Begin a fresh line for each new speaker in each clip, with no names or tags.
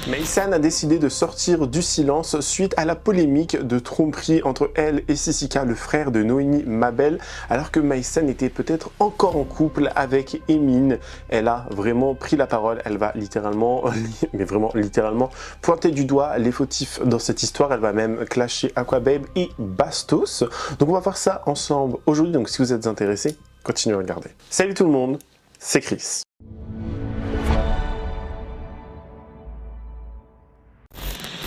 Maïsan a décidé de sortir du silence suite à la polémique de tromperie entre elle et Sissika, le frère de Noémie Mabel, alors que Maïsan était peut-être encore en couple avec Emin. Elle a vraiment pris la parole, elle va littéralement, mais vraiment littéralement, pointer du doigt les fautifs dans cette histoire. Elle va même clasher Aquababe et Bastos. Donc on va voir ça ensemble aujourd'hui, donc si vous êtes intéressés, continuez à regarder. Salut tout le monde, c'est Chris.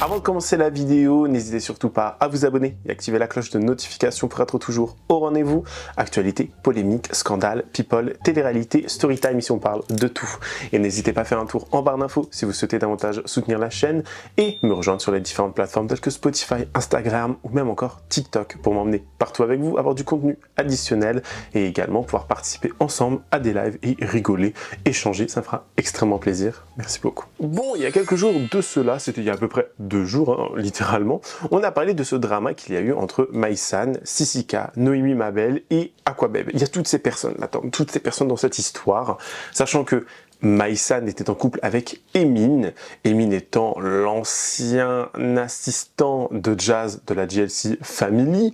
Avant de commencer la vidéo, n'hésitez surtout pas à vous abonner et activer la cloche de notification pour être toujours au rendez-vous. Actualité, polémique, scandale, people, télé-réalité, storytime, ici on parle de tout. Et n'hésitez pas à faire un tour en barre d'infos si vous souhaitez davantage soutenir la chaîne et me rejoindre sur les différentes plateformes telles que Spotify, Instagram ou même encore TikTok pour m'emmener partout avec vous, avoir du contenu additionnel et également pouvoir participer ensemble à des lives et rigoler, échanger, ça me fera extrêmement plaisir. Merci beaucoup. Bon, il y a quelques jours de cela, c'était il y a à peu près 2 jours, hein, littéralement, on a parlé de ce drama qu'il y a eu entre Maïsan, Sissika, Noémie Mabel et Aquababe. Il y a toutes ces personnes là, toutes ces personnes dans cette histoire, sachant que Maïsan était en couple avec Emin, Emin étant l'ancien assistant de jazz de la GLC Family.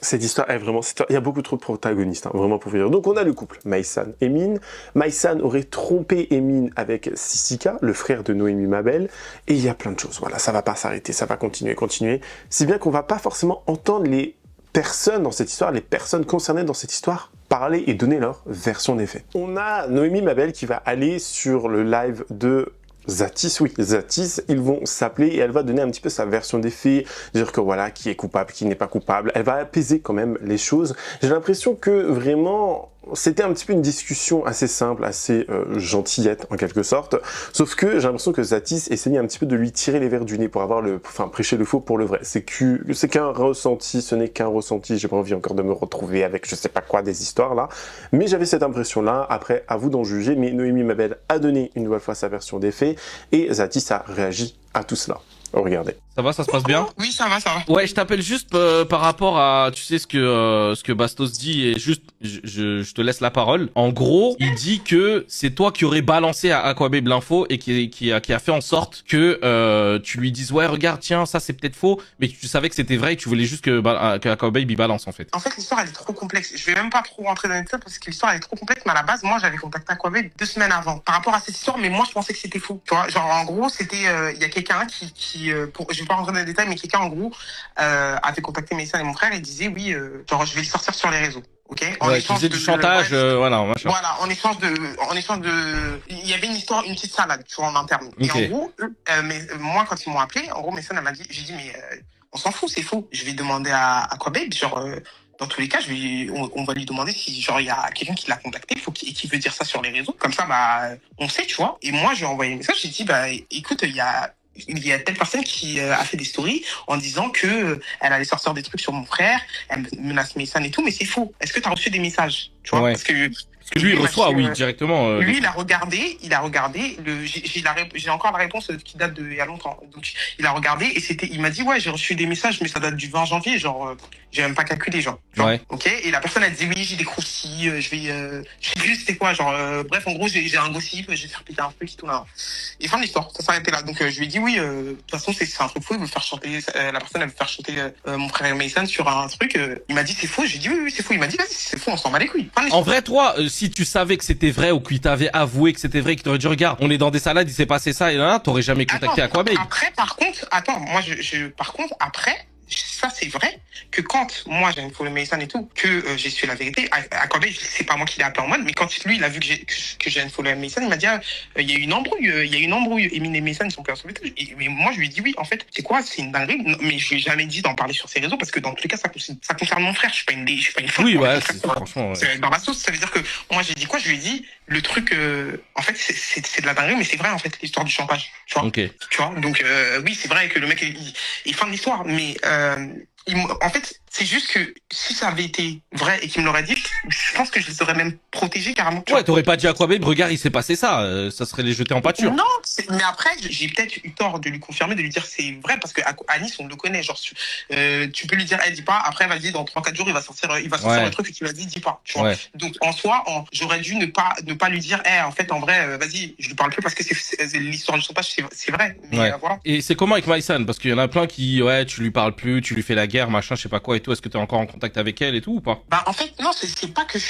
Cette histoire est vraiment... Il y a beaucoup trop de protagonistes, hein, vraiment pour vous dire. Donc on a le couple Maïsan, Emin. Maïsan aurait trompé Emin avec Sissika, le frère de Noémie Mabel. Et il y a plein de choses. Voilà, ça va pas s'arrêter, ça va continuer. Si bien qu'on va pas forcément entendre les personnes dans cette histoire, les personnes concernées dans cette histoire, parler et donner leur version des faits. On a Noémie Mabel qui va aller sur le live de Zatis, oui, Zatis, ils vont s'appeler et elle va donner un petit peu sa version des faits, dire que voilà, qui est coupable, qui n'est pas coupable. Elle va apaiser quand même les choses. J'ai l'impression que vraiment, c'était un petit peu une discussion assez simple, assez gentillette en quelque sorte. Sauf que j'ai l'impression que Zatis essayait un petit peu de lui tirer les vers du nez pour avoir prêcher le faux pour le vrai. C'est qu'un ressenti, ce n'est qu'un ressenti. J'ai pas envie encore de me retrouver avec je sais pas quoi des histoires là. Mais j'avais cette impression là. Après, à vous d'en juger. Mais Noémie Mabel a donné une nouvelle fois sa version des faits et Zatis a réagi à tout cela. Regardez.
Ça va, ça se passe bien?
Oui, ça va, ça va.
Ouais, je t'appelle juste par rapport à, tu sais, ce que Bastos dit, et juste, je te laisse la parole. En gros, il dit que c'est toi qui aurais balancé à Aquababe l'info et qui a fait en sorte que tu lui dises, ouais, regarde, tiens, ça c'est peut-être faux, mais que tu savais que c'était vrai et que tu voulais juste que Aquababe il balance en fait.
En fait, l'histoire elle est trop complexe. Je vais même pas trop rentrer dans les détails parce que l'histoire elle est trop complexe, mais à la base, moi j'avais contacté Aquababe 2 semaines avant par rapport à cette histoire, mais moi je pensais que c'était faux. Tu vois, genre en gros, c'était, il y a quelqu'un je vais pas rentrer dans les détails, mais quelqu'un en gros avait contacté Maïsan et mon frère et disait oui, genre je vais le sortir sur les réseaux. Ok. En
Ouais, tu
échange
faisais du chantage, voilà, machin.
Voilà, en échange de, il y avait une histoire, une petite salade, tu vois, en interne. Et
Ok.
en gros, mais moi quand ils m'ont appelé, en gros, Maïsan elle m'a dit, j'ai dit mais on s'en fout, c'est faux. Je vais demander à Aquababe, genre. Dans tous les cas, on va lui demander si genre il y a quelqu'un qui l'a contacté, et qui veut dire ça sur les réseaux. Comme ça, bah, on sait, tu vois. Et moi, je lui ai envoyé un message. J'ai dit, bah, écoute, il y a telle personne qui a fait des stories en disant que elle allait sortir des trucs sur mon frère, elle menace Maïsan et tout, mais c'est faux. Est-ce que tu as reçu des messages, tu vois?
Ouais.
Parce que
Lui, il reçoit, oui, directement.
lui, il a regardé, j'ai encore la réponse qui date de il y a longtemps. Donc, il a regardé et il m'a dit, ouais, j'ai reçu des messages, mais ça date du 20 janvier, genre, j'ai même pas calculé, genre.
Ouais.
Ok. Et la personne, elle dit, oui, j'ai des croustilles, je sais plus c'était quoi, genre, bref, en gros, j'ai un gossip, je vais faire péter un truc et tout, là. Et fin de l'histoire, ça s'arrêtait là. Donc, je lui ai dit, oui, de toute façon, c'est un truc faux, il veut faire chanter, la personne, elle veut faire chanter, mon frère Maïsan sur un truc, il m'a dit, c'est faux, j'ai dit, oui, c'est faux. Il m'a dit, vas-y, c'est faux, on s'en bat les couilles.
En vrai, toi, si tu savais que c'était vrai ou qu'il t'avait avoué que c'était vrai, qu'il t'aurait dit regarde, on est dans des salades, il s'est passé ça et là, t'aurais jamais contacté Aquababe.
Après, par contre, attends, moi, par contre, après, ça c'est vrai que quand moi j'ai follow Maïsan et tout, que j'ai su la vérité, Aquababe, c'est pas moi qui l'ai appelé en mode, mais quand lui il a vu que j'ai follow Maïsan, il m'a dit il y a une embrouille, Emin et Maïsan ils sont plus ensemble. Mais moi je lui ai dit oui, en fait, c'est quoi, c'est une dinguerie, mais je lui ai jamais dit d'en parler sur ses réseaux parce que dans tous les cas ça concerne mon frère, je suis pas une femme.
Oui, ouais, franchement. Ouais.
C'est dans la sauce, ça veut dire que moi j'ai dit quoi, je lui ai dit le truc, en fait c'est de la dinguerie, mais c'est vrai en fait l'histoire du chantage, tu vois.
Ok.
Tu vois, donc oui, c'est vrai que le mec il fin de l'histoire, mais en fait, c'est juste que si ça avait été vrai et qu'il me l'aurait dit, je pense que je les aurais même protégés carrément.
Ouais, t'aurais pas dit Aquababe, regarde, il s'est passé ça, ça serait les jeter en pâture.
Non, Mais après, j'ai peut-être eu tort de lui confirmer, de lui dire c'est vrai, parce qu'à Nice, on le connaît. Genre, tu peux lui dire, dis pas, après, vas-y, dans 3-4 jours, il va sortir le truc et tu l'as dit, dis pas. Tu vois.
Ouais.
Donc, en soi, j'aurais dû ne pas lui dire, en fait, en vrai, vas-y, je lui parle plus parce que l'histoire du chauffage, c'est vrai. Mais
Ouais.
voilà.
Et c'est comment avec Maïsan? Parce qu'il y en a plein qui, ouais, tu lui parles plus, tu lui fais la guerre, machin, je sais pas quoi et tout. Est-ce que t'es encore en contact avec elle et tout ou pas?
Bah, en fait, non, c'est pas que je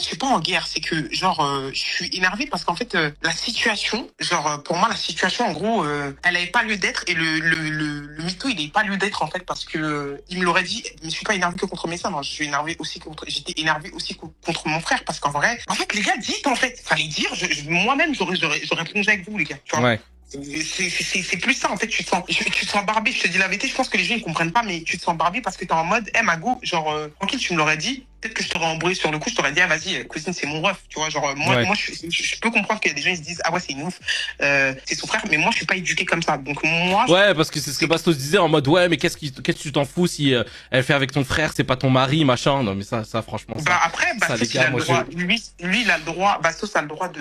suis pas en guerre. C'est que, genre, je suis énervé parce qu'en fait, la situation, genre, pour moi, la situation, en gros, elle avait pas lieu d'être et le mytho, il avait pas lieu d'être, en fait, parce que, il me l'aurait dit, mais je suis pas énervé que contre mes sœurs, hein. J'étais énervé aussi contre mon frère parce qu'en vrai, en fait, les gars, dites, en fait, fallait dire, moi-même, j'aurais plongé avec vous, les gars, tu vois.
Ouais.
C'est plus ça en fait, tu te sens barbé, je te dis la vérité, je pense que les gens ils comprennent pas, mais tu te sens barbé parce que t'es en mode Mago, genre tranquille, tu me l'aurais dit, peut-être que je t'aurais embrouillé sur le coup, je t'aurais dit vas-y cousine, c'est mon ref, tu vois, genre moi je peux comprendre qu'il y a des gens ils se disent ah ouais c'est une ouf, c'est son frère, mais moi je suis pas éduqué comme ça, donc moi
ouais, parce que c'est ce que Bastos disait en mode ouais, mais qu'est-ce que tu t'en fous si elle fait avec ton frère, c'est pas ton mari, machin. Non mais ça franchement ça.
Bah après Bastos il a le droit, lui il a le droit, Bastos a le droit de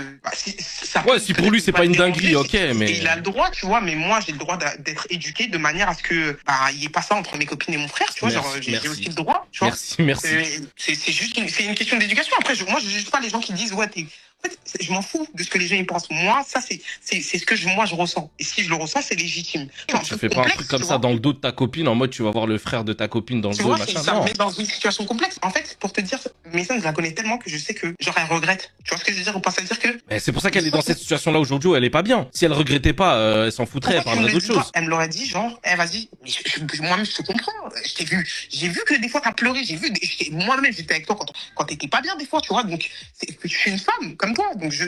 si pour lui c'est pas une dinguerie, OK, mais
il a le droit, tu vois, mais moi j'ai le droit d'être éduqué de manière à ce que il y ait pas ça entre mes copines et mon frère, tu vois, genre j'ai aussi le droit, tu vois.
Merci.
C'est juste une question d'éducation. Après moi je juge pas les gens qui disent ouais en fait, je m'en fous de ce que les gens y pensent. Moi, ça, c'est ce que moi je ressens. Et si je le ressens, c'est légitime.
Tu fais pas un truc comme ça dans le dos de ta copine, en mode tu vas voir le frère de ta copine dans le dos, machin.
Ça me met dans une situation complexe. En fait, pour te dire, Mason, je la connais tellement que je sais que, genre, elle regrette. Tu vois ce que je veux dire? On pense à dire que...
Mais c'est pour ça qu'elle est dans cette situation-là aujourd'hui où elle est pas bien. Si elle regrettait pas, elle s'en foutrait, elle parlerait d'autre chose.
Elle me l'aurait dit, genre, vas-y, moi-même, je te comprends. J'ai vu que des fois, t'as pleuré. Moi-même, j'étais avec toi quand t'étais pas bien, des fois, tu vois. Donc, je suis une femme, comme toi. Donc, je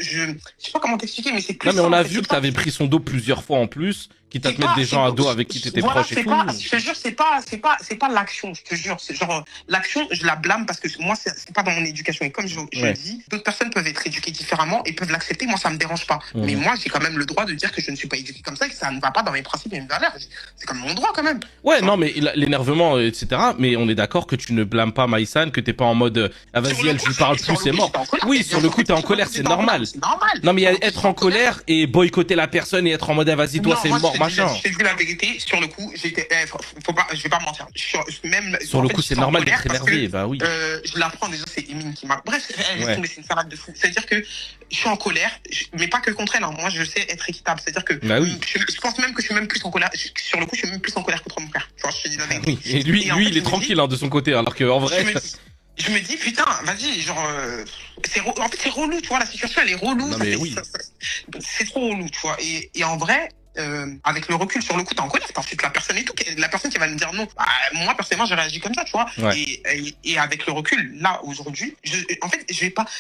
sais pas comment t'expliquer, mais c'est plus.
Non, mais on a vu que t'avais pris son dos plusieurs fois en plus, quitte à te mettre des gens à dos avec qui t'étais proche et tout.
Je te jure, c'est pas l'action, je te jure. C'est genre, l'action, je la blâme parce que moi, c'est pas dans mon éducation. Et comme je dis, d'autres personnes peuvent être éduquées différemment et peuvent l'accepter. Moi, ça me dérange pas. Mais moi, j'ai quand même le droit de dire que je ne suis pas éduqué comme ça et que ça ne va pas dans mes principes et mes valeurs. C'est comme mon droit, quand même.
Ouais, non, mais l'énervement, etc. Mais on est d'accord que tu ne blâmes pas Maïsan, que t'es pas en mode, vas-y, elle, je lui parle plus, c'est mort. Oui, sur le coup, t'es en colère, c'est normal. Non, mais être en colère et boycotter la personne et être en mode, vas-y, toi, c'est mort, machin.
Je te dis la vérité, sur le coup, je vais pas mentir.
Sur le coup, c'est normal d'être énervé, bah oui.
Je l'apprends déjà, c'est Emine qui m'a. Bref, c'est une salade de fou. C'est-à-dire que je suis en colère, mais pas que contre elle. Hein. Moi, je sais être équitable. C'est-à-dire que
bah oui.
je pense même que je suis même plus en colère. Sur le coup, je suis même plus en colère contre mon frère. Tu vois, je te dis la vérité.
Oui. Et lui, il est tranquille de son côté, alors que en vrai.
Je me dis putain, vas-y, genre en fait c'est relou, tu vois, la situation elle est relou.
Non, mais oui.
C'est trop relou, tu vois. Et en vrai. Avec le recul sur le coup t'es en colère, t'insultes la personne et tout, la personne qui va me dire non, moi personnellement j'ai réagi comme ça, tu vois. Et avec le recul là aujourd'hui, en fait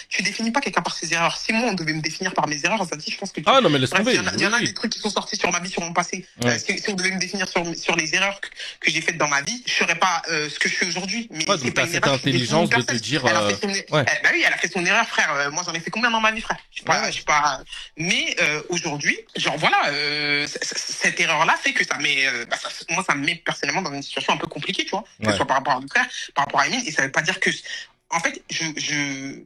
tu définis pas quelqu'un par ses erreurs. Si moi on devait me définir par mes erreurs, je pense que
non mais laisse tomber.
Il y en a des trucs qui sont sortis sur ma vie, sur mon passé. Si on devait me définir sur les erreurs que j'ai faites dans ma vie, je serais pas ce que je suis aujourd'hui. Mais
c'est pas cette intelligence de te dire
bah oui, elle a fait son erreur, frère. Moi j'en ai fait combien dans ma vie, frère? Je suis pas mais aujourd'hui, genre voilà, cette erreur-là fait que ça met, moi, ça me met personnellement dans une situation un peu compliquée, tu vois, que ce soit par rapport à mon frère, par rapport à Emine, et ça veut pas dire que, en fait,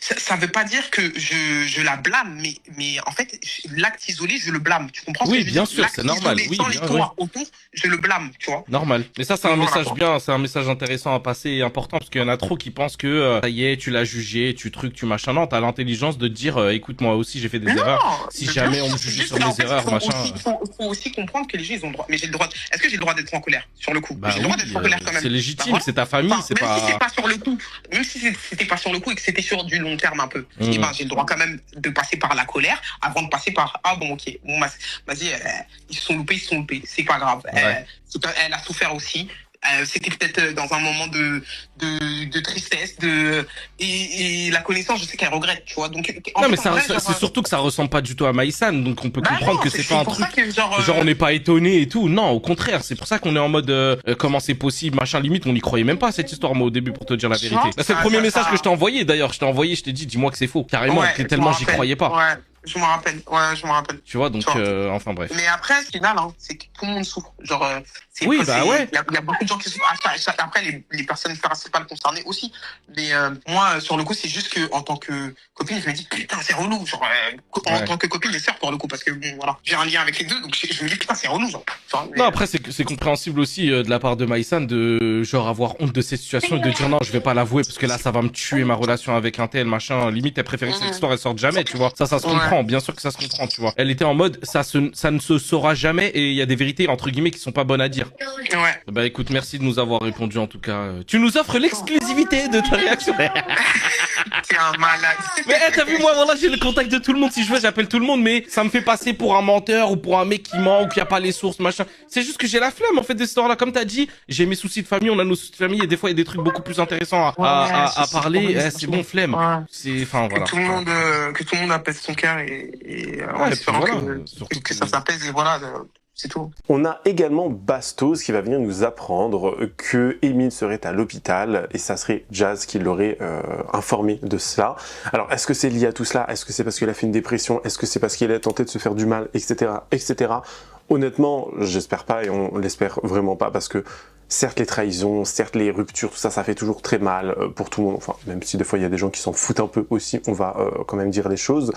ça veut pas dire que je la blâme, mais en fait, l'acte isolé, je le blâme, tu comprends?
Oui, bien sûr, c'est normal, oui,
sans les toits autour, je le blâme, tu vois.
Normal. Mais ça, c'est un message bien, c'est un message intéressant à passer et important, parce qu'il y en a trop qui pensent que, ça y est, tu l'as jugé, tu machin. Non, t'as l'intelligence de te dire, écoute, moi aussi, j'ai fait des erreurs. Si jamais on me juge sur mes erreurs, machin.
Il faut aussi comprendre que les gens, ils ont le droit. Mais j'ai le droit. Est-ce que j'ai le droit d'être en colère, sur le coup? J'ai le droit d'être en colère quand même.
C'est légitime, c'est ta famille, c'est pas.
Même si c'est pas sur le coup, même si c'était pas sur le coup et que c'était sur du long terme un peu, et j'ai le droit quand même de passer par la colère avant de passer par vas-y, ils se sont loupés, c'est pas grave. Elle a souffert aussi. C'était peut-être dans un moment de tristesse, et la connaissance, je sais qu'elle regrette, tu vois. Donc
non, mais c'est surtout que ça ressemble pas du tout à Maïsan, donc on peut comprendre que c'est pas un truc genre on n'est pas étonné et tout. Non, au contraire, c'est pour ça qu'on est en mode comment c'est possible, machin, limite on n'y croyait même pas à cette histoire moi au début, pour te dire la vérité. C'est le premier message que je t'ai envoyé d'ailleurs, je t'ai dit dis-moi que c'est faux, carrément, tellement j'y croyais pas.
Je me rappelle. Ouais, je me rappelle.
Tu vois, donc,
Tu vois.
enfin bref.
Mais après, ce qui est mal, hein, c'est que tout le monde souffre. Genre,
Oui, bah ouais.
Il y a beaucoup de gens qui souffrent. Après, les personnes principales concernées aussi. Mais moi, sur le coup, c'est juste que en tant que copine, je me dis putain, c'est relou. Genre, en tant que copine et sœur pour le coup, parce que bon, voilà, j'ai un lien avec les deux, donc je me dis putain, c'est relou. Genre.
Non, après, c'est compréhensible aussi de la part de Maïsan de genre avoir honte de cette situation et de dire non, je vais pas l'avouer parce que là, ça va me tuer ma relation avec un tel, machin. Limite, elle préférait que cette histoire, elle sorte jamais, tu vois. Ça se comprend. Bien sûr que ça se comprend, tu vois. Elle était en mode, ça ne se saura jamais et il y a des vérités, entre guillemets, qui sont pas bonnes à dire.
Ouais.
Bah écoute, merci de nous avoir répondu en tout cas. Tu nous offres l'exclusivité de ta réaction.
T'es un malade.
Mais t'as vu, moi, voilà, j'ai le contact de tout le monde. Si je veux, j'appelle tout le monde, mais ça me fait passer pour un menteur ou pour un mec qui ment ou qui a pas les sources, machin. C'est juste que j'ai la flemme, en fait, de cette histoire-là. Comme t'as dit, j'ai mes soucis de famille, on a nos soucis de famille et des fois, il y a des trucs beaucoup plus intéressants à parler. C'est bon, flemme.
Ouais.
C'est, enfin, voilà.
Que tout le monde apaise son cœur et en
Ouais,
espérant
voilà,
que ça s'apaise et voilà, c'est tout.
On a également Bastos qui va venir nous apprendre que Emin serait à l'hôpital et ça serait Jazz qui l'aurait informé de cela. Alors, est-ce que c'est lié à tout cela? Est-ce que c'est parce qu'elle a fait une dépression? Est-ce que c'est parce qu'elle a tenté de se faire du mal, etc., etc. Honnêtement, j'espère pas et on l'espère vraiment pas parce que certes les trahisons, certes les ruptures, tout ça, ça fait toujours très mal pour tout le monde. Enfin, même si des fois il y a des gens qui s'en foutent un peu aussi, on va quand même dire les choses.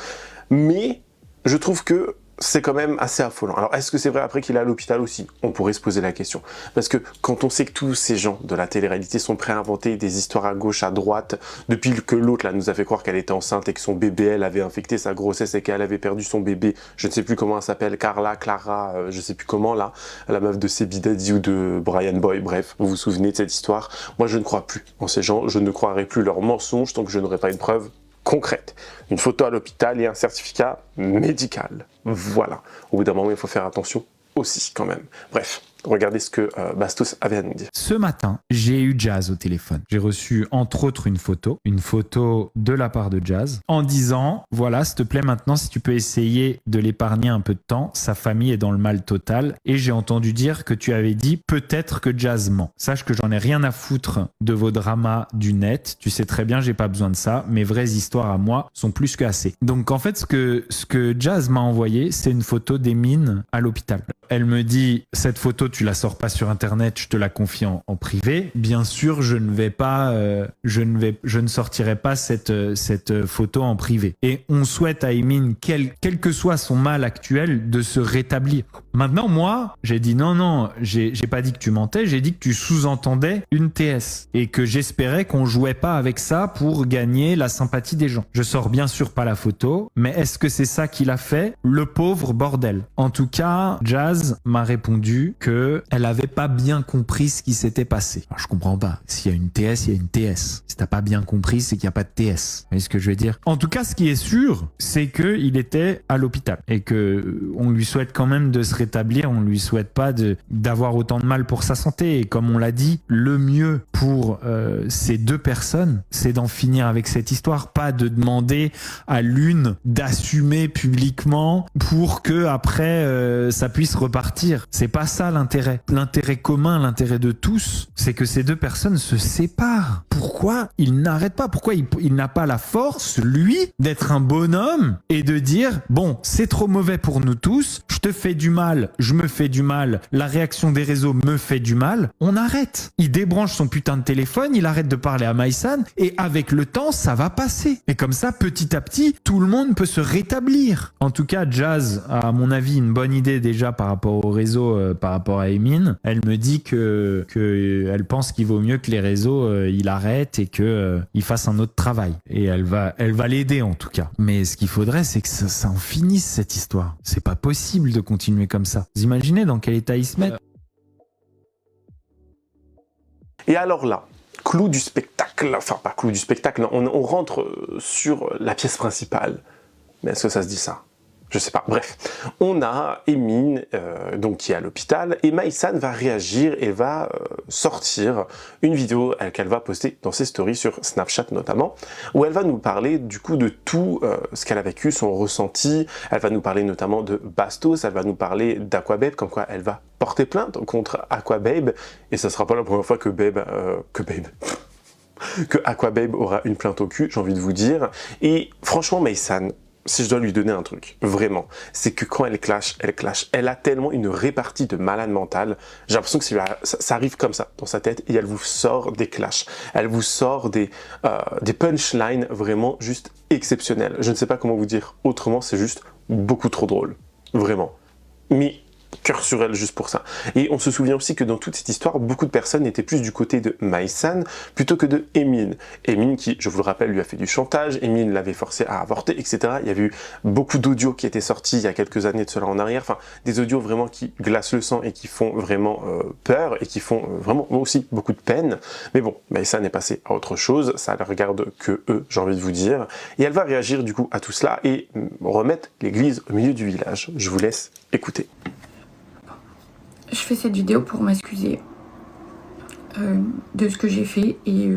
Mais je trouve que c'est quand même assez affolant. Alors, est-ce que c'est vrai après qu'il est à l'hôpital aussi? On pourrait se poser la question. Parce que quand on sait que tous ces gens de la télé-réalité sont prêts à inventer des histoires à gauche, à droite, depuis que l'autre là nous a fait croire qu'elle était enceinte et que son bébé, elle avait infecté sa grossesse et qu'elle avait perdu son bébé, je ne sais plus comment elle s'appelle, Carla, Clara, je sais plus comment là, la meuf de Sebi Daddy ou de Brian Boy, bref, vous vous souvenez de cette histoire? Moi, je ne crois plus en ces gens, je ne croirai plus leurs mensonges tant que je n'aurai pas une preuve concrète. Une photo à l'hôpital et un certificat médical. Voilà. Au bout d'un moment, il faut faire attention aussi, quand même. Bref. Regardez ce que Bastos avait à nous dire.
Ce matin, j'ai eu Jazz au téléphone. J'ai reçu entre autres une photo de la part de Jazz, en disant « Voilà, s'il te plaît maintenant, si tu peux essayer de l'épargner un peu de temps, sa famille est dans le mal total. » Et j'ai entendu dire que tu avais dit « Peut-être que Jazz ment. » Sache que j'en ai rien à foutre de vos dramas du net. Tu sais très bien, j'ai pas besoin de ça. Mes vraies histoires à moi sont plus que assez. Donc en fait, ce que Jazz m'a envoyé, c'est une photo d'Emin à l'hôpital. Elle me dit « Cette photo, tu la sors pas sur internet, je te la confie en privé. Bien sûr, je ne sortirai pas cette photo en privé. Et on souhaite à Emin, quel que soit son mal actuel, de se rétablir. Maintenant, moi, j'ai dit non, j'ai pas dit que tu mentais, j'ai dit que tu sous-entendais une TS et que j'espérais qu'on jouait pas avec ça pour gagner la sympathie des gens. Je sors bien sûr pas la photo, mais est-ce que c'est ça qu'il a fait? Le pauvre bordel. En tout cas, Jazz m'a répondu que elle avait pas bien compris ce qui s'était passé. Alors, je comprends pas. S'il y a une TS, il y a une TS. Si t'as pas bien compris, c'est qu'il y a pas de TS. Vous voyez ce que je veux dire? En tout cas, ce qui est sûr, c'est que il était à l'hôpital et que on lui souhaite quand même de se rétablir. On lui souhaite pas d'avoir autant de mal pour sa santé. Et comme on l'a dit, le mieux pour ces deux personnes, c'est d'en finir avec cette histoire, pas de demander à l'une d'assumer publiquement pour que après ça puisse repartir. C'est pas ça l'intérêt. L'intérêt commun, l'intérêt de tous, c'est que ces deux personnes se séparent. Pourquoi il n'arrête pas? Pourquoi il n'a pas la force, lui, d'être un bonhomme et de dire « Bon, c'est trop mauvais pour nous tous, je te fais du mal, je me fais du mal, la réaction des réseaux me fait du mal, on arrête. » Il débranche son putain de téléphone, il arrête de parler à Maïsan et avec le temps, ça va passer. Et comme ça, petit à petit, tout le monde peut se rétablir. En tout cas, Jazz a, à mon avis, une bonne idée déjà par rapport au réseau, par rapport à Emin. Elle me dit que elle pense qu'il vaut mieux que les réseaux il arrête et que il fasse un autre travail. Et elle va l'aider en tout cas. Mais ce qu'il faudrait, c'est que ça en finisse cette histoire. C'est pas possible de continuer comme ça. Vous imaginez dans quel état ils se mettent?
Et alors là, clou du spectacle, enfin pas clou du spectacle, on rentre sur la pièce principale. Mais est-ce que ça se dit ça? Je sais pas, bref. On a Emin, donc qui est à l'hôpital, et Maïsan va réagir et va sortir une vidéo qu'elle va poster dans ses stories sur Snapchat notamment, où elle va nous parler du coup de tout ce qu'elle a vécu, son ressenti. Elle va nous parler notamment de Bastos, elle va nous parler d'Aquababe, comme quoi elle va porter plainte contre Aquababe, et ça sera pas la première fois que Aquababe aura une plainte au cul, j'ai envie de vous dire. Et franchement, Maïsan, si je dois lui donner un truc, vraiment, c'est que quand elle clash, elle clash. Elle a tellement une répartie de malade mentale. J'ai l'impression que ça arrive comme ça dans sa tête et elle vous sort des clashs. Elle vous sort des punchlines vraiment juste exceptionnelles. Je ne sais pas comment vous dire autrement, c'est juste beaucoup trop drôle. Vraiment. Mais cœur sur elle juste pour ça. Et on se souvient aussi que dans toute cette histoire, beaucoup de personnes étaient plus du côté de Maïsan plutôt que de Emin. Emin qui, je vous le rappelle, lui a fait du chantage, Emin l'avait forcé à avorter, etc. Il y a eu beaucoup d'audios qui étaient sortis il y a quelques années de cela en arrière, enfin des audios vraiment qui glacent le sang et qui font vraiment peur et qui font vraiment aussi beaucoup de peine. Mais bon, Maïsan est passé à autre chose, ça ne regarde que eux, j'ai envie de vous dire. Et elle va réagir du coup à tout cela et remettre l'église au milieu du village. Je vous laisse écouter.
Je fais cette vidéo pour m'excuser de ce que j'ai fait et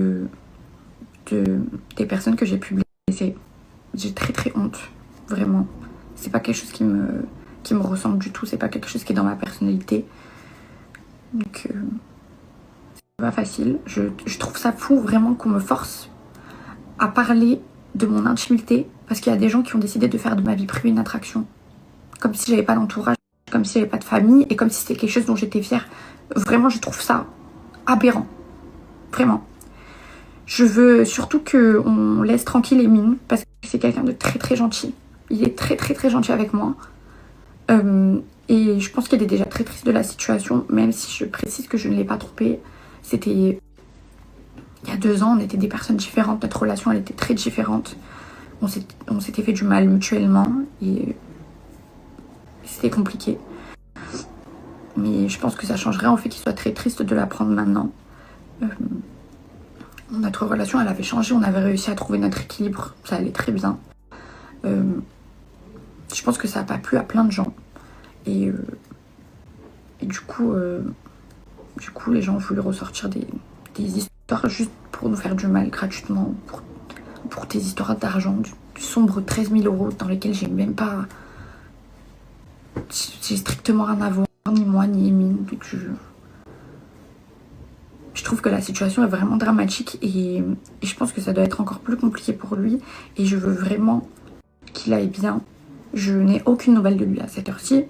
des personnes que j'ai pu blesser. J'ai très très honte, vraiment. C'est pas quelque chose qui me ressemble du tout, c'est pas quelque chose qui est dans ma personnalité. Donc c'est pas facile. Je trouve ça fou vraiment qu'on me force à parler de mon intimité parce qu'il y a des gens qui ont décidé de faire de ma vie privée une attraction. Comme si j'avais pas d'entourage, comme si j'avais pas de famille et comme si c'était quelque chose dont j'étais fière. Vraiment, je trouve ça aberrant. Vraiment. Je veux surtout qu'on laisse tranquille Emin parce que c'est quelqu'un de très très gentil. Il est très très très gentil avec moi. Et je pense qu'il est déjà très triste de la situation, même si je précise que je ne l'ai pas trompé. C'était il y a 2 ans, on était des personnes différentes. Notre relation, elle était très différente. On s'était fait du mal mutuellement et c'était compliqué. Mais je pense que ça change rien au fait qu'il soit très triste de l'apprendre maintenant. Notre relation, elle avait changé. On avait réussi à trouver notre équilibre. Ça allait très bien. Je pense que ça n'a pas plu à plein de gens. Et du coup, les gens ont voulu ressortir des histoires juste pour nous faire du mal gratuitement. Pour des histoires d'argent, du sombre 13 000 € dans lesquels j'ai même pas... J'ai strictement rien à voir, ni moi, ni Emin. Donc je trouve que la situation est vraiment dramatique et je pense que ça doit être encore plus compliqué pour lui. Et je veux vraiment qu'il aille bien. Je n'ai aucune nouvelle de lui à cette heure-ci,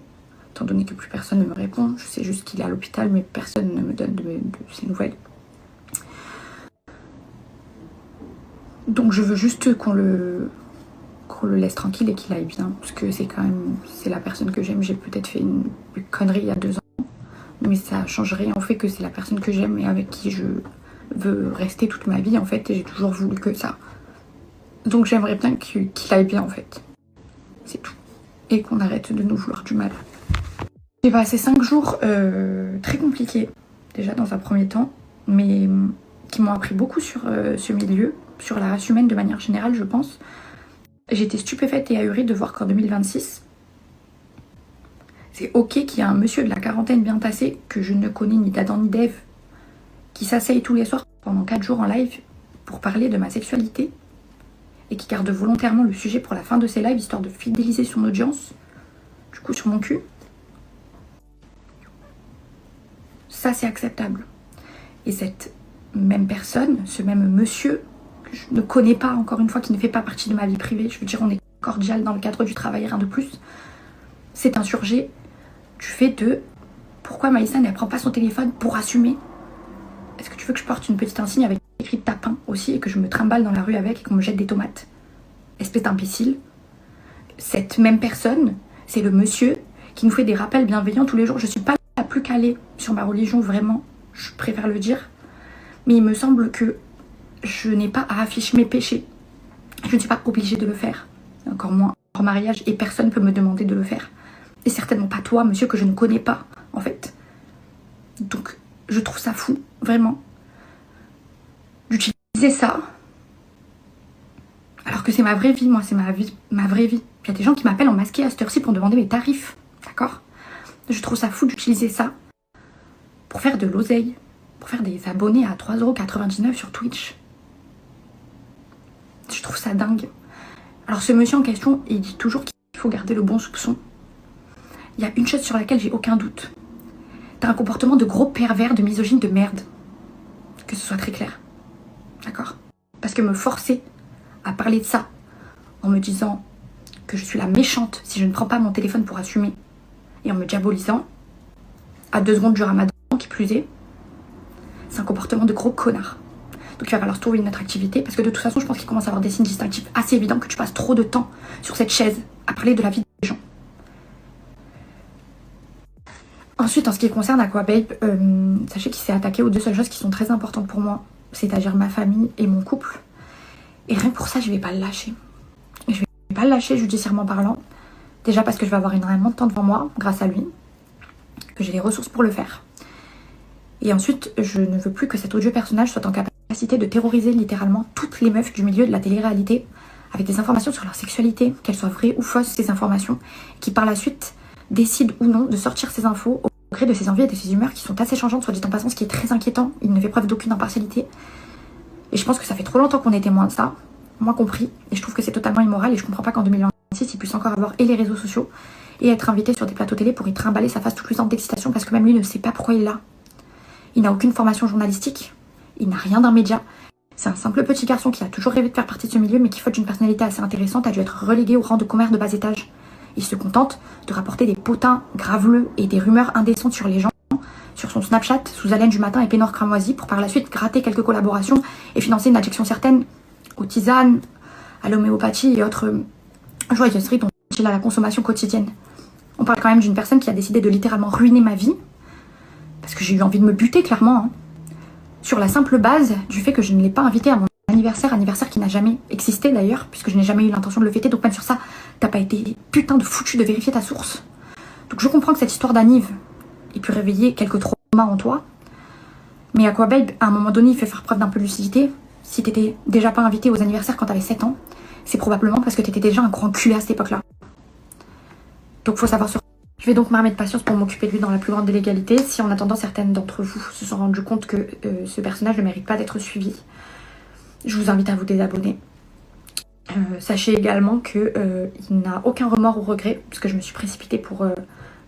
étant donné que plus personne ne me répond. Je sais juste qu'il est à l'hôpital, mais personne ne me donne de ses nouvelles. Donc je veux juste qu'on le laisse tranquille et qu'il aille bien, parce que c'est la personne que j'aime. J'ai peut-être fait une connerie il y a 2 ans, mais ça change rien au fait que c'est la personne que j'aime et avec qui je veux rester toute ma vie en fait, et j'ai toujours voulu que ça. Donc j'aimerais bien qu'il aille bien en fait, c'est tout, et qu'on arrête de nous vouloir du mal. J'ai passé 5 jours très compliqués, déjà dans un premier temps, mais qui m'ont appris beaucoup sur ce milieu, sur la race humaine de manière générale je pense. J'étais stupéfaite et ahurie de voir qu'en 2026, c'est ok qu'il y a un monsieur de la quarantaine bien tassé, que je ne connais ni d'Adam ni d'Ève, qui s'asseye tous les soirs pendant 4 jours en live pour parler de ma sexualité et qui garde volontairement le sujet pour la fin de ses lives histoire de fidéliser son audience, du coup sur mon cul. Ça c'est acceptable. Et cette même personne, ce même monsieur, je ne connais pas, encore une fois, qui ne fait pas partie de ma vie privée, je veux dire on est cordial dans le cadre du travail, rien de plus, c'est insurgé du fait de pourquoi Maïsan ne prend pas son téléphone pour assumer. Est-ce que tu veux que je porte une petite insigne avec écrit tapin aussi et que je me trimballe dans la rue avec et qu'on me jette des tomates? Espèce d'imbécile. Cette même personne, c'est le monsieur qui nous fait des rappels bienveillants tous les jours. Je suis pas la plus calée sur ma religion, vraiment, je préfère le dire, mais il me semble que je n'ai pas à afficher mes péchés. Je ne suis pas obligée de le faire. Encore moins en mariage, et personne ne peut me demander de le faire. Et certainement pas toi, monsieur, que je ne connais pas, en fait. Donc, je trouve ça fou, vraiment, d'utiliser ça, alors que c'est ma vraie vie, moi, c'est ma vraie vie. Il y a des gens qui m'appellent en masqué à cette heure-ci pour demander mes tarifs, d'accord? Je trouve ça fou d'utiliser ça pour faire de l'oseille, pour faire des abonnés à 3,99 € sur Twitch. Je trouve ça dingue. Alors ce monsieur en question, il dit toujours qu'il faut garder le bon soupçon. Il y a une chose sur laquelle j'ai aucun doute. T'as un comportement de gros pervers, de misogyne, de merde. Que ce soit très clair. D'accord? Parce que me forcer à parler de ça en me disant que je suis la méchante si je ne prends pas mon téléphone pour assumer et en me diabolisant, à 2 secondes du ramadan qui plus est, c'est un comportement de gros connard. Donc il va falloir trouver une autre activité parce que de toute façon je pense qu'il commence à avoir des signes distinctifs assez évidents que tu passes trop de temps sur cette chaise à parler de la vie des gens. Ensuite, en ce qui concerne Aquababe, sachez qu'il s'est attaqué aux 2 seules choses qui sont très importantes pour moi, c'est-à-dire ma famille et mon couple. Et rien que pour ça, je vais pas le lâcher. Je vais pas le lâcher judiciairement parlant. Déjà parce que je vais avoir énormément de temps devant moi grâce à lui, que j'ai les ressources pour le faire. Et ensuite, je ne veux plus que cet odieux personnage soit en capacité de terroriser littéralement toutes les meufs du milieu de la télé-réalité avec des informations sur leur sexualité, qu'elles soient vraies ou fausses, ces informations, qui par la suite décident ou non de sortir ces infos au gré de ses envies et de ses humeurs qui sont assez changeantes, soit dit en passant, ce qui est très inquiétant. Il ne fait preuve d'aucune impartialité. Et je pense que ça fait trop longtemps qu'on est témoin de ça, moi compris, et je trouve que c'est totalement immoral et je comprends pas qu'en 2026 il puisse encore avoir et les réseaux sociaux et être invité sur des plateaux télé pour y trimballer sa face toute luisante d'excitation parce que même lui ne sait pas pourquoi il est là. Il n'a aucune formation journalistique, il n'a rien d'un média. C'est un simple petit garçon qui a toujours rêvé de faire partie de ce milieu mais qui, faute d'une personnalité assez intéressante, a dû être relégué au rang de commère de bas étage. Il se contente de rapporter des potins graveleux et des rumeurs indécentes sur les gens, sur son Snapchat, sous haleine du matin et peinard cramoisi, pour par la suite gratter quelques collaborations et financer une addiction certaine aux tisanes, à l'homéopathie et autres joyeuseries dont il a la consommation quotidienne. On parle quand même d'une personne qui a décidé de littéralement ruiner ma vie, parce que j'ai eu envie de me buter clairement, hein, sur la simple base du fait que je ne l'ai pas invité à mon anniversaire qui n'a jamais existé d'ailleurs, puisque je n'ai jamais eu l'intention de le fêter, donc même sur ça, t'as pas été putain de foutu de vérifier ta source. Donc je comprends que cette histoire d'anniv ait pu réveiller quelques traumas en toi, mais Aquababe, à un moment donné, il fait faire preuve d'un peu de lucidité. Si t'étais déjà pas invité aux anniversaires quand t'avais 7 ans, c'est probablement parce que t'étais déjà un grand culé à cette époque-là. Donc faut savoir sur... Je vais donc m'armer de patience pour m'occuper de lui dans la plus grande légalité. Si en attendant certaines d'entre vous se sont rendues compte que ce personnage ne mérite pas d'être suivi, je vous invite à vous désabonner. Sachez également qu'il n'a aucun remords ou regret, puisque je me suis précipitée pour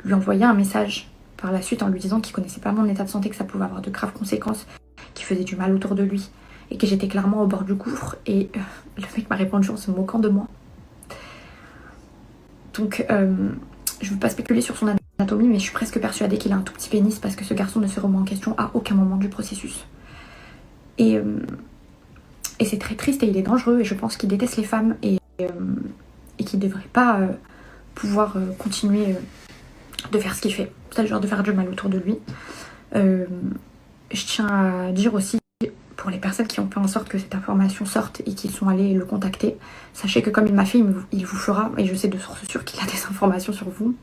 lui envoyer un message par la suite en lui disant qu'il connaissait pas mon état de santé, que ça pouvait avoir de graves conséquences, qu'il faisait du mal autour de lui, et que j'étais clairement au bord du gouffre, et le mec m'a répondu en se moquant de moi. Donc, je ne veux pas spéculer sur son anatomie, mais je suis presque persuadée qu'il a un tout petit pénis, parce que ce garçon ne se remet en question à aucun moment du processus. Et c'est très triste, et il est dangereux, et je pense qu'il déteste les femmes, et qu'il ne devrait pas pouvoir continuer de faire ce qu'il fait, c'est-à-dire de faire du mal autour de lui. Je tiens à dire aussi, pour les personnes qui ont fait en sorte que cette information sorte et qui sont allées le contacter, sachez que comme il m'a fait, il vous fera, et je sais de source sûre qu'il a des informations sur vous.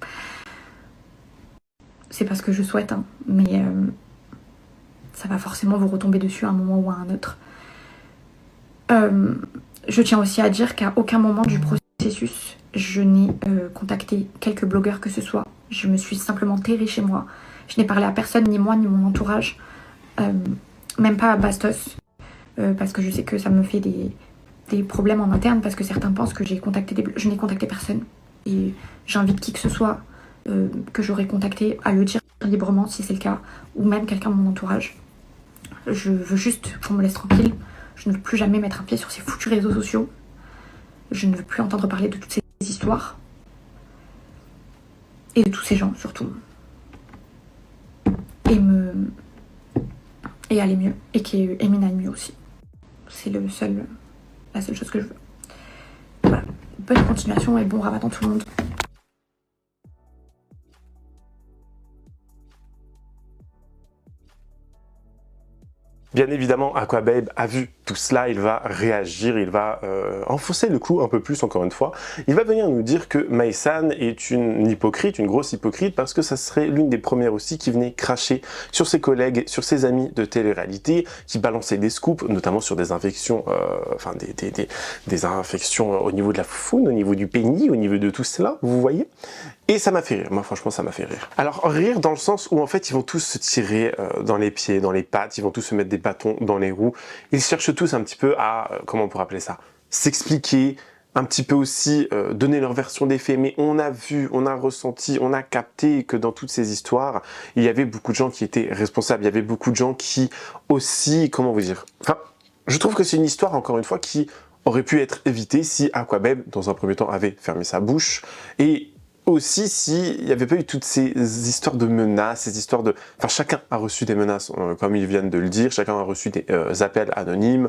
C'est pas ce que je souhaite, hein, mais ça va forcément vous retomber dessus à un moment ou à un autre. Je tiens aussi à dire qu'à aucun moment du processus, je n'ai contacté quelques blogueurs que ce soit. Je me suis simplement terrée chez moi. Je n'ai parlé à personne, ni moi, ni mon entourage. Même pas à Bastos, parce que je sais que ça me fait des problèmes en interne, parce que certains pensent que j'ai contacté je n'ai contacté personne. Et j'invite qui que ce soit que j'aurais contacté à le dire librement si c'est le cas, ou même quelqu'un de mon entourage. Je veux juste qu'on me laisse tranquille. Je ne veux plus jamais mettre un pied sur ces foutus réseaux sociaux. Je ne veux plus entendre parler de toutes ces histoires. Et de tous ces gens, surtout. Et aller mieux. Et qu'Emin aille mieux aussi. C'est la seule chose que je veux. Voilà. Bonne continuation et bon ramadan tout le monde.
Bien évidemment, Aquababe a vu tout cela, il va réagir, il va enfoncer le clou un peu plus encore une fois. Il va venir nous dire que Maïsan est une hypocrite, une grosse hypocrite, parce que ça serait l'une des premières aussi qui venait cracher sur ses collègues, sur ses amis de télé-réalité, qui balançait des scoops, notamment sur des infections, des infections au niveau de la foufoune, au niveau du pénis, au niveau de tout cela, vous voyez. Et ça m'a fait rire, moi franchement ça m'a fait rire. Alors rire dans le sens où en fait ils vont tous se tirer dans les pieds, dans les pattes, ils vont tous se mettre des bâtons dans les roues. Ils cherchent tous un petit peu à, comment on pourrait appeler ça, s'expliquer, un petit peu aussi donner leur version des faits. Mais on a vu, on a ressenti, on a capté que dans toutes ces histoires, il y avait beaucoup de gens qui étaient responsables, il y avait beaucoup de gens qui aussi, comment vous dire, enfin, je trouve que c'est une histoire encore une fois qui aurait pu être évité si Aquababe, dans un premier temps, avait fermé sa bouche, et aussi s'il n'y avait pas eu toutes ces histoires de menaces, ces histoires de... Enfin, chacun a reçu des menaces, comme ils viennent de le dire, chacun a reçu des appels anonymes,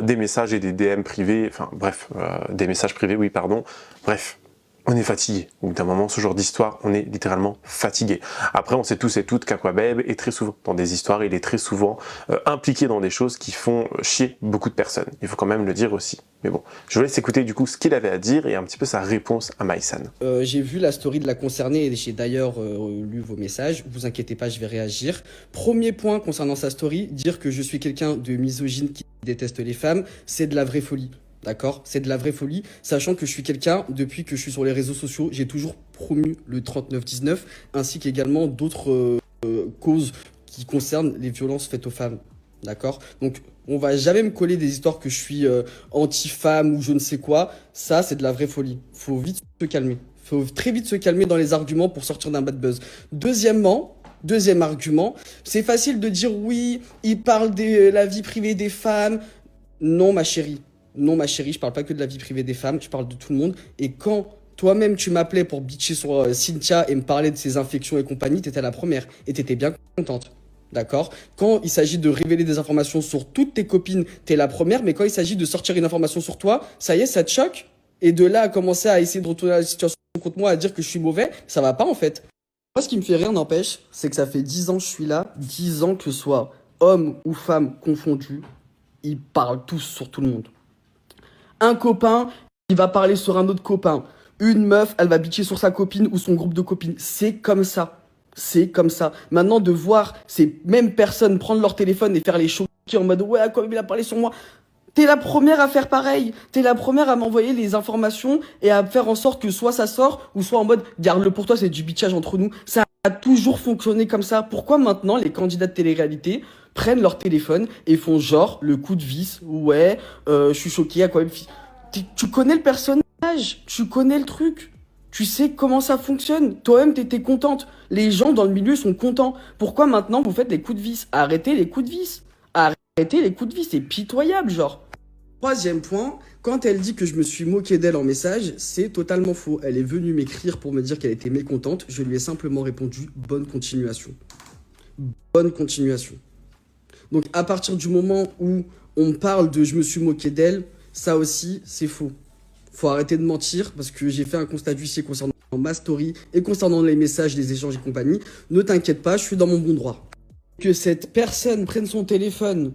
des messages et des DM privés, enfin bref, des messages privés, oui, pardon, bref. On est fatigué. Au bout d'un moment, ce genre d'histoire, on est littéralement fatigué. Après, on sait tous et toutes qu'Aquababe est très souvent dans des histoires, il est très souvent impliqué dans des choses qui font chier beaucoup de personnes. Il faut quand même le dire aussi. Mais bon, je vous laisse écouter du coup ce qu'il avait à dire et un petit peu sa réponse à Maïsan.
J'ai vu la story de la concernée et j'ai d'ailleurs lu vos messages. Vous inquiétez pas, je vais réagir. Premier point concernant sa story, dire que je suis quelqu'un de misogyne qui déteste les femmes, c'est de la vraie folie. D'accord? C'est de la vraie folie, sachant que je suis quelqu'un, depuis que je suis sur les réseaux sociaux, j'ai toujours promu le 39-19, ainsi qu'également d'autres causes qui concernent les violences faites aux femmes. D'accord? Donc, on va jamais me coller des histoires que je suis anti-femme ou je ne sais quoi. Ça, c'est de la vraie folie. Faut vite se calmer. Faut très vite se calmer dans les arguments pour sortir d'un bad buzz. Deuxième argument, c'est facile de dire oui, il parle de la vie privée des femmes. Non, ma chérie. Non, ma chérie, je parle pas que de la vie privée des femmes, je parle de tout le monde. Et quand toi-même tu m'appelais pour bitcher sur Cynthia et me parler de ses infections et compagnie, t'étais la première et t'étais bien contente. D'accord? Quand il s'agit de révéler des informations sur toutes tes copines, t'es la première, mais quand il s'agit de sortir une information sur toi, ça y est, ça te choque. Et de là à commencer à essayer de retourner la situation contre moi, à dire que je suis mauvais, ça va pas en fait. Moi, ce qui me fait rire, n'empêche, c'est que ça fait 10 ans que je suis là, 10 ans que ce soit homme ou femme confondus, ils parlent tous sur tout le monde. Un copain, il va parler sur un autre copain. Une meuf, elle va bitcher sur sa copine ou son groupe de copines. C'est comme ça. C'est comme ça. Maintenant, de voir ces mêmes personnes prendre leur téléphone et faire les choquer en mode « Ouais, à quoi il a parlé sur moi ?» T'es la première à faire pareil. T'es la première à m'envoyer les informations et à faire en sorte que soit ça sort ou soit en mode « Garde-le pour toi, c'est du bitchage entre nous. » Ça a toujours fonctionné comme ça. Pourquoi maintenant les candidats de télé-réalité prennent leur téléphone et font genre le coup de vis? Ouais, je suis choqué, à quoi même... Tu connais le personnage, tu connais le truc. Tu sais comment ça fonctionne. Toi-même, t'étais contente. Les gens dans le milieu sont contents. Pourquoi maintenant vous faites les coups de vis? Arrêtez les coups de vis. Arrêtez les coups de vis, c'est pitoyable, genre. Troisième point, quand elle dit que je me suis moqué d'elle en message, c'est totalement faux. Elle est venue m'écrire pour me dire qu'elle était mécontente. Je lui ai simplement répondu « Bonne continuation ». Bonne continuation. Donc à partir du moment où on me parle de « je me suis moqué d'elle », ça aussi, c'est faux. Faut arrêter de mentir parce que j'ai fait un constat d'huissier concernant ma story et concernant les messages, les échanges et compagnie. Ne t'inquiète pas, je suis dans mon bon droit. Que cette personne prenne son téléphone,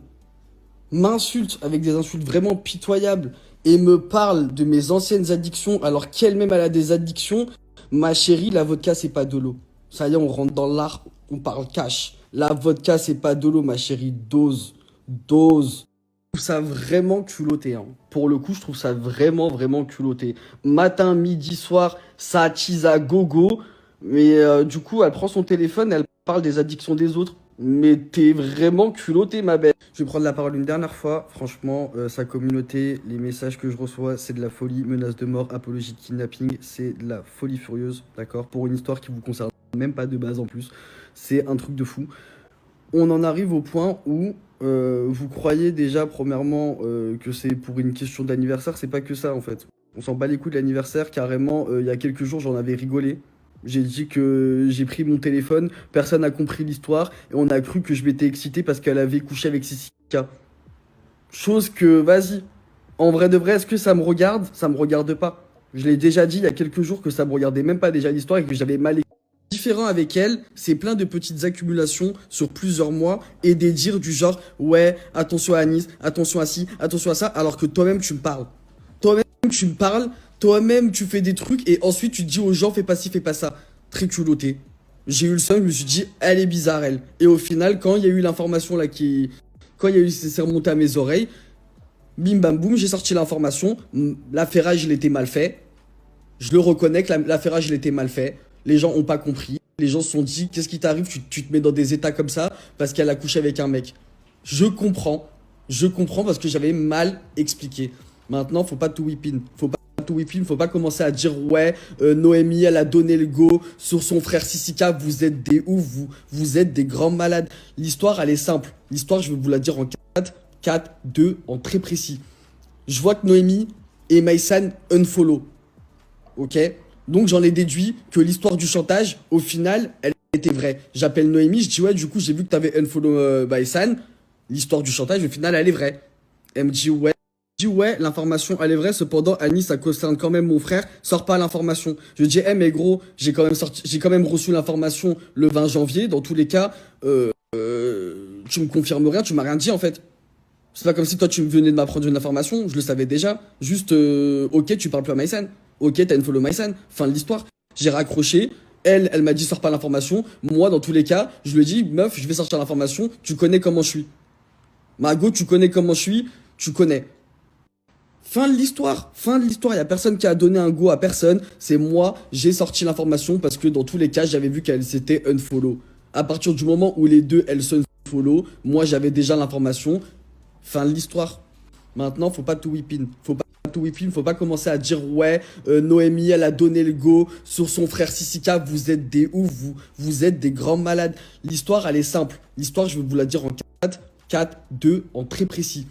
m'insulte avec des insultes vraiment pitoyables et me parle de mes anciennes addictions alors qu'elle-même elle a des addictions, ma chérie, la vodka c'est pas de l'eau. Ça y est, on rentre dans l'art, on parle cash. La vodka c'est pas de l'eau, ma chérie, dose. Je trouve ça vraiment culotté. Hein. Pour le coup, je trouve ça vraiment culotté. Matin, midi, soir, ça tease à gogo. Mais du coup, elle prend son téléphone, elle parle des addictions des autres. Mais t'es vraiment culotté, ma belle. Je vais prendre la parole une dernière fois. Franchement, sa communauté, les messages que je reçois, c'est de la folie. Menaces de mort, apologie de kidnapping, c'est de la folie furieuse. D'accord? Pour une histoire qui vous concerne même pas de base en plus. C'est un truc de fou. On en arrive au point où vous croyez déjà, premièrement, que c'est pour une question d'anniversaire. C'est pas que ça, en fait. On s'en bat les couilles de l'anniversaire. Carrément, il y a quelques jours, j'en avais rigolé. J'ai dit que j'ai pris mon téléphone, personne n'a compris l'histoire, et on a cru que je m'étais excité parce qu'elle avait couché avec Sissika. Chose que, vas-y, en vrai de vrai, est-ce que ça me regarde? Ça me regarde pas. Je l'ai déjà dit il y a quelques jours que ça me regardait même pas déjà l'histoire et que j'avais mal écouté. Différent avec elle, c'est plein de petites accumulations sur plusieurs mois et des dires du genre « Ouais, attention à Anis, attention à ci, attention à ça », alors que toi-même tu me parles. Toi-même tu fais des trucs et ensuite tu dis aux gens « Fais pas ci, fais pas ça ». Très culotté. J'ai eu le seum, je me suis dit « Elle est bizarre, elle ». Et au final, quand il y a eu l'information là qui... Quand il y a eu, c'est remonté à mes oreilles, bim bam boum, j'ai sorti l'information. L'affairage, il était mal fait. Je le reconnais que l'affairage, il était mal fait. Les gens ont pas compris. Les gens se sont dit, qu'est-ce qui t'arrive, tu te mets dans des états comme ça parce qu'elle a couché avec un mec. Je comprends parce que j'avais mal expliqué. Maintenant, faut pas tout whip-in. Faut pas commencer à dire, ouais, Noémie, elle a donné le go sur son frère Sissika, vous êtes des ouf, vous êtes des grands malades. L'histoire, elle est simple. L'histoire, je vais vous la dire en 4, 2, en très précis. Je vois que Noémie et Maïsan unfollow. Ok? Donc j'en ai déduit que l'histoire du chantage, au final, elle était vraie. J'appelle Noémie, je dis ouais, du coup, j'ai vu que t'avais unfollow Maïsan. L'histoire du chantage, au final, elle est vraie. Elle me dit ouais. Je dis ouais, l'information elle est vraie, cependant Annie ça concerne quand même mon frère, sors pas l'information. Je dis mais gros, j'ai quand même reçu l'information le 20 janvier, dans tous les cas, tu me confirmes rien, tu m'as rien dit en fait. C'est pas comme si toi tu venais de m'apprendre une information, je le savais déjà. Juste ok, tu parles plus à Maïsan. Ok, t'as une follow Maïsan. Fin de l'histoire. J'ai raccroché. Elle m'a dit sors pas l'information. Moi, dans tous les cas, je lui ai dit meuf, je vais sortir l'information. Tu connais comment je suis. Margot, tu connais comment je suis. Tu connais. Fin de l'histoire. Fin de l'histoire. Il y a personne qui a donné un go à personne. C'est moi. J'ai sorti l'information parce que dans tous les cas, j'avais vu qu'elle s'était unfollow. À partir du moment où les deux elles se unfollow, moi j'avais déjà l'information. Fin de l'histoire. Maintenant, faut pas tout whip in. Faut pas commencer à dire ouais, Noémie, elle a donné le go sur son frère Sissika. Vous êtes des ouf, vous êtes des grands malades. L'histoire, elle est simple. L'histoire, je vais vous la dire en 4, 2, en très précis.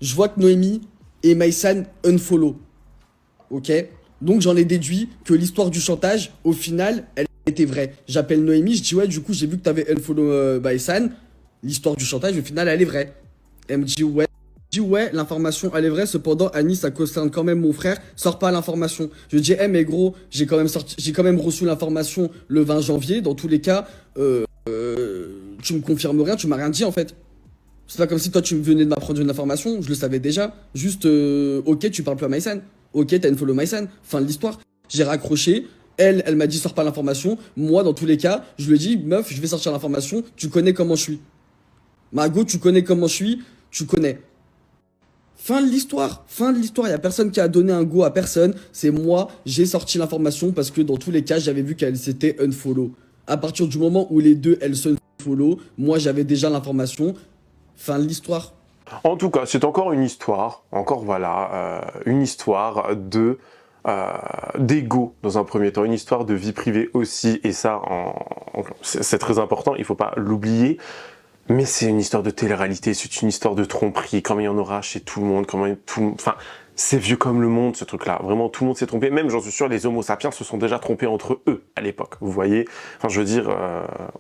Je vois que Noémie et Maïsan unfollow. Ok? Donc j'en ai déduit que l'histoire du chantage, au final, elle était vraie. J'appelle Noémie, je dis ouais, du coup, j'ai vu que t'avais unfollow Maïsan. L'histoire du chantage, au final, elle est vraie. Elle me dit ouais. Je dis ouais, l'information elle est vraie, cependant Annie ça concerne quand même mon frère, sors pas l'information. Je dis mais gros, j'ai quand même reçu l'information le 20 janvier, dans tous les cas, tu me confirmes rien, tu m'as rien dit en fait. C'est pas comme si toi tu venais de m'apprendre une information, je le savais déjà. Juste ok, tu parles plus à Maïsan. Ok, t'as une follow Maïsan. Fin de l'histoire. J'ai raccroché. Elle m'a dit sors pas l'information. Moi, dans tous les cas, je lui ai dit meuf, je vais sortir l'information. Tu connais comment je suis. Margot, tu connais comment je suis. Tu connais. Fin de l'histoire. Fin de l'histoire. Il y a personne qui a donné un go à personne. C'est moi. J'ai sorti l'information parce que dans tous les cas, j'avais vu qu'elle s'était unfollow. À partir du moment où les deux elles se unfollow, moi j'avais déjà l'information. Fin de l'histoire.
En tout cas, c'est encore une histoire, une histoire de d'ego dans un premier temps, une histoire de vie privée aussi, et ça, c'est très important, il faut pas l'oublier. Mais c'est une histoire de télé-réalité, c'est une histoire de tromperie, comme il y en aura chez tout le monde, enfin, c'est vieux comme le monde ce truc-là, vraiment tout le monde s'est trompé, même j'en suis sûr les homo sapiens se sont déjà trompés entre eux à l'époque, vous voyez, enfin je veux dire,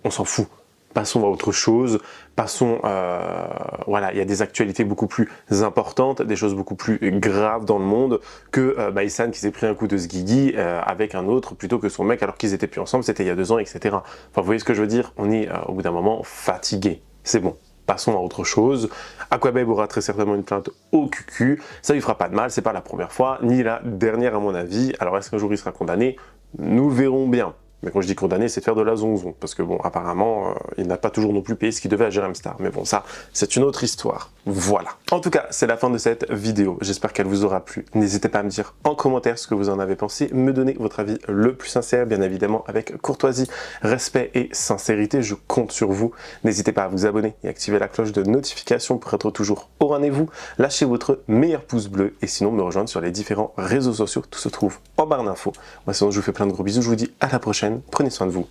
on s'en fout. Passons à autre chose, voilà, il y a des actualités beaucoup plus importantes, des choses beaucoup plus graves dans le monde que Maïsan qui s'est pris un coup de sguigui avec un autre plutôt que son mec alors qu'ils étaient plus ensemble, c'était il y a 2 ans, etc. Enfin, vous voyez ce que je veux dire? On est au bout d'un moment fatigué. C'est bon. Passons à autre chose. Aquababe aura très certainement une plainte au cucu. Ça lui fera pas de mal, c'est pas la première fois, ni la dernière à mon avis. Alors est-ce qu'un jour il sera condamné? Nous le verrons bien. Mais quand je dis condamné, c'est de faire de la zonzon. Parce que bon, apparemment, il n'a pas toujours non plus payé ce qu'il devait à Jérém Star. Mais bon, ça, c'est une autre histoire. Voilà. En tout cas, c'est la fin de cette vidéo. J'espère qu'elle vous aura plu. N'hésitez pas à me dire en commentaire ce que vous en avez pensé. Me donner votre avis le plus sincère, bien évidemment, avec courtoisie, respect et sincérité. Je compte sur vous. N'hésitez pas à vous abonner et activer la cloche de notification pour être toujours au rendez-vous. Lâchez votre meilleur pouce bleu et sinon me rejoindre sur les différents réseaux sociaux. Tout se trouve en barre d'infos. Moi, sinon, je vous fais plein de gros bisous. Je vous dis à la prochaine. Prenez soin de vous.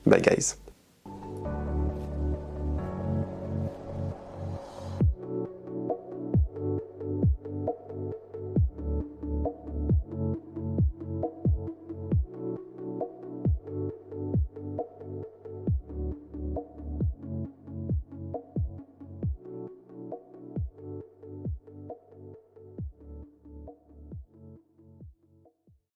Bye guys.